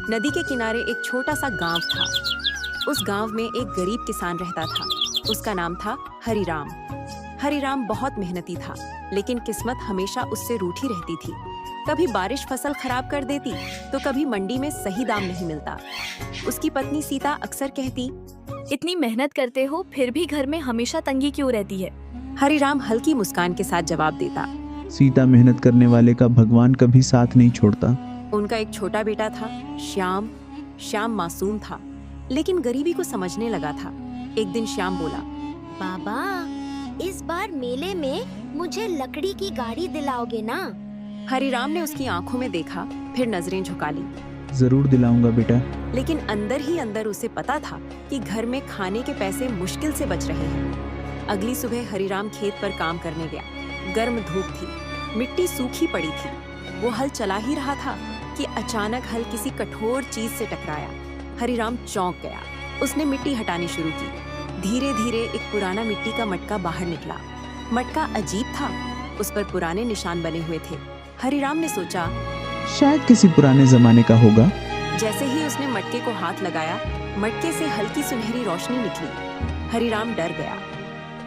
नदी के किनारे एक छोटा सा गांव था। उस गांव में एक गरीब किसान रहता था। उसका नाम था हरिराम। हरिराम बहुत मेहनती था, लेकिन किस्मत हमेशा उससे रूठी रहती थी। कभी बारिश फसल खराब कर देती, तो कभी मंडी में सही दाम नहीं मिलता। उसकी पत्नी सीता अक्सर कहती, इतनी मेहनत करते हो फिर भी घर में हमेशा तंगी क्यों रहती है? हरिराम हल्की मुस्कान के साथ जवाब देता। सीता, मेहनत करने वाले का भगवान कभी साथ नहीं छोड़ता। उनका एक छोटा बेटा था, श्याम। श्याम मासूम था, लेकिन गरीबी को समझने लगा था। एक दिन श्याम बोला, बाबा, इस बार मेले में मुझे लकड़ी की गाड़ी दिलाओगे ना? हरिराम ने उसकी आंखों में देखा, फिर नजरें झुका ली। जरूर दिलाऊंगा बेटा। लेकिन अंदर ही अंदर उसे पता था कि घर में खाने के पैसे मुश्किल से बच रहे हैं। अगली सुबह हरिराम खेत पर काम करने गया। गर्म धूप थी, मिट्टी सूखी पड़ी थी। वो हल चला ही रहा था कि अचानक हल किसी कठोर चीज से टकराया। हरिराम चौंक गया। उसने मिट्टी हटानी शुरू की। धीरे धीरे एक पुराना मिट्टी का मटका बाहर निकला। मटका अजीब था, उस पर पुराने निशान बने हुए थे। हरिराम ने सोचा, शायद किसी पुराने जमाने का होगा। जैसे ही उसने मटके को हाथ लगाया, मटके से हल्की सुनहरी रोशनी निकली। हरिराम डर गया।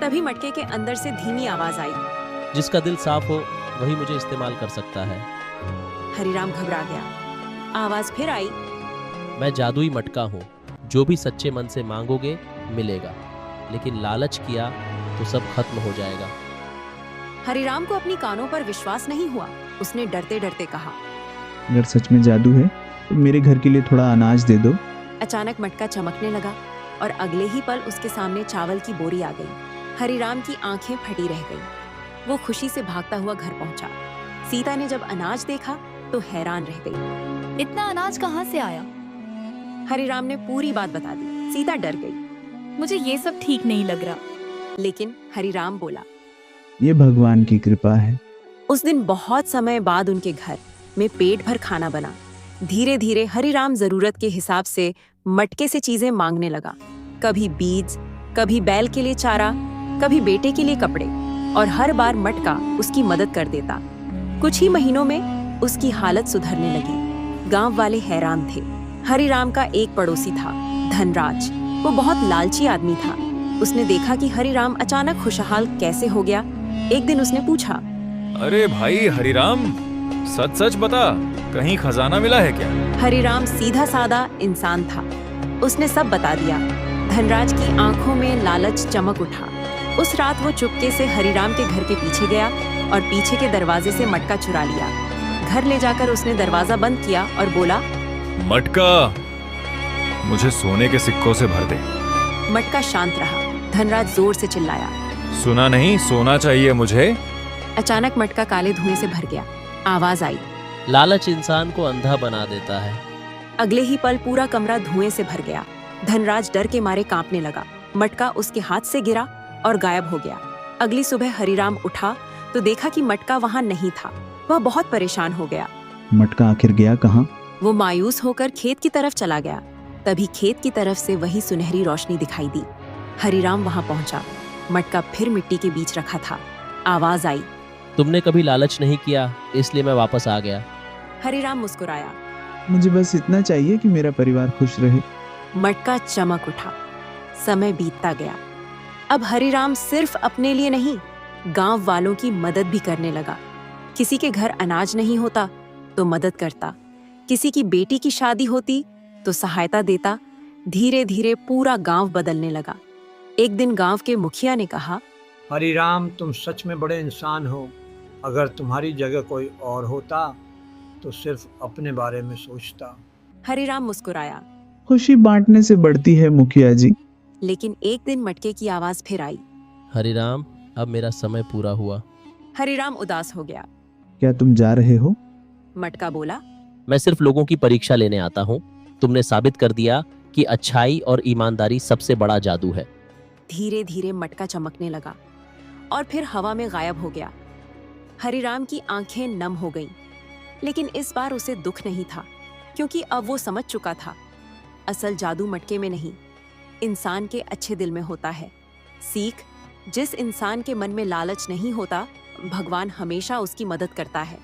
तभी मटके के अंदर से धीमी आवाज आई, जिसका दिल साफ हो वही मुझे इस्तेमाल कर सकता है। हरिराम घबरा गया। आवाज फिर आई, मैं जादुई मटका हूँ, जो भी सच्चे मन से मांगोगे मिलेगा, लेकिन लालच किया तो सब खत्म हो जाएगा। हरिराम को अपनी कानों पर विश्वास नहीं हुआ। उसने डरते डरते कहा, अगर सच में जादू है तो मेरे घर के लिए थोड़ा अनाज दे दो। अचानक मटका चमकने लगा और अगले ही पल उसके सामने चावल की बोरी आ गई। हरिराम की आंखें फटी रह गईं। वो खुशी से भागता हुआ घर पहुंचा। सीता ने जब अनाज देखा तो हैरान रह गई। इतना अनाज कहाँ से आया? हरिराम ने पूरी बात बता दी। सीता डर गई। मुझे ये सब ठीक नहीं लग रहा। लेकिन हरिराम बोला, ये भगवान की कृपा है। उस दिन बहुत समय बाद उनके घर में पेट भर खाना बना। धीरे धीरे हरिराम जरूरत के हिसाब से मटके से चीजें मांगने लगा। कभी बीज, कभी बैल के लिए चारा, कभी बेटे के लिए कपड़े, और हर बार मटका उसकी मदद कर देता। कुछ ही महीनों में उसकी हालत सुधरने लगी। गांव वाले हैरान थे। हरिराम का एक पड़ोसी था, धनराज। वो बहुत लालची आदमी था। उसने देखा कि हरिराम अचानक खुशहाल कैसे हो गया। एक दिन उसने पूछा, अरे भाई हरिराम, सच सच बता, कहीं खजाना मिला है क्या? हरिराम सीधा साधा इंसान था। उसने सब बता दिया। धनराज की आंखों में लालच चमक उठा। उस रात वो चुपके से हरिराम के घर के पीछे गया और पीछे के दरवाजे से मटका चुरा लिया। घर ले जाकर उसने दरवाजा बंद किया और बोला, मटका मुझे सोने के सिक्कों से भर दे। मटका शांत रहा। धनराज जोर से चिल्लाया, सुना नहीं, सोना चाहिए मुझे। अचानक मटका काले धुएं से भर गया। आवाज आई, लालच इंसान को अंधा बना देता है। अगले ही पल पूरा कमरा धुएं से भर गया। धनराज डर के मारे कांपने लगा। मटका उसके हाथ से गिरा और गायब हो गया। अगली सुबह हरिराम उठा तो देखा कि मटका वहां नहीं था। वह बहुत परेशान हो गया। मटका आखिर गया कहाँ? वो मायूस होकर खेत की तरफ चला गया। तभी खेत की तरफ से वही सुनहरी रोशनी दिखाई दी। हरिराम वहां पहुंचा। मटका फिर मिट्टी के बीच रखा था। आवाज आई, तुमने कभी लालच नहीं किया, इसलिए मैं वापस आ गया। हरिराम मुस्कुराया। मुझे बस इतना चाहिए कि मेरा परिवार खुश रहे। मटका चमक उठा। समय बीतता गया। अब हरिराम सिर्फ अपने लिए नहीं, गांव वालों की मदद भी करने लगा। किसी के घर अनाज नहीं होता तो मदद करता, किसी की बेटी की शादी होती तो सहायता देता। धीरे धीरे पूरा गांव बदलने लगा। एक दिन गांव के मुखिया ने कहा, हरिराम, तुम सच में बड़े इंसान हो। अगर तुम्हारी जगह कोई और होता तो सिर्फ अपने बारे में सोचता। हरिराम मुस्कुराया। खुशी बांटने से बढ़ती है मुखिया जी। लेकिन एक दिन मटके की आवाज फिर आई। हरिराम, अब मेरा समय पूरा हुआ। हरिराम उदास हो गया। क्या तुम जा रहे हो? मटका बोला, मैं सिर्फ लोगों की परीक्षा लेने आता हूँ। तुमने साबित कर दिया कि अच्छाई और ईमानदारी सबसे बड़ा जादू है। धीरे धीरे मटका चमकने लगा और फिर हवा में गायब हो गया। हरिराम की आंखें नम हो गईं। लेकिन इस बार उसे दुख नहीं था, क्योंकि अब वो समझ चुका था, असल जादू मटके में नहीं, इंसान के अच्छे दिल में होता है। सीख, जिस इंसान के मन में लालच नहीं होता, भगवान हमेशा उसकी मदद करता है।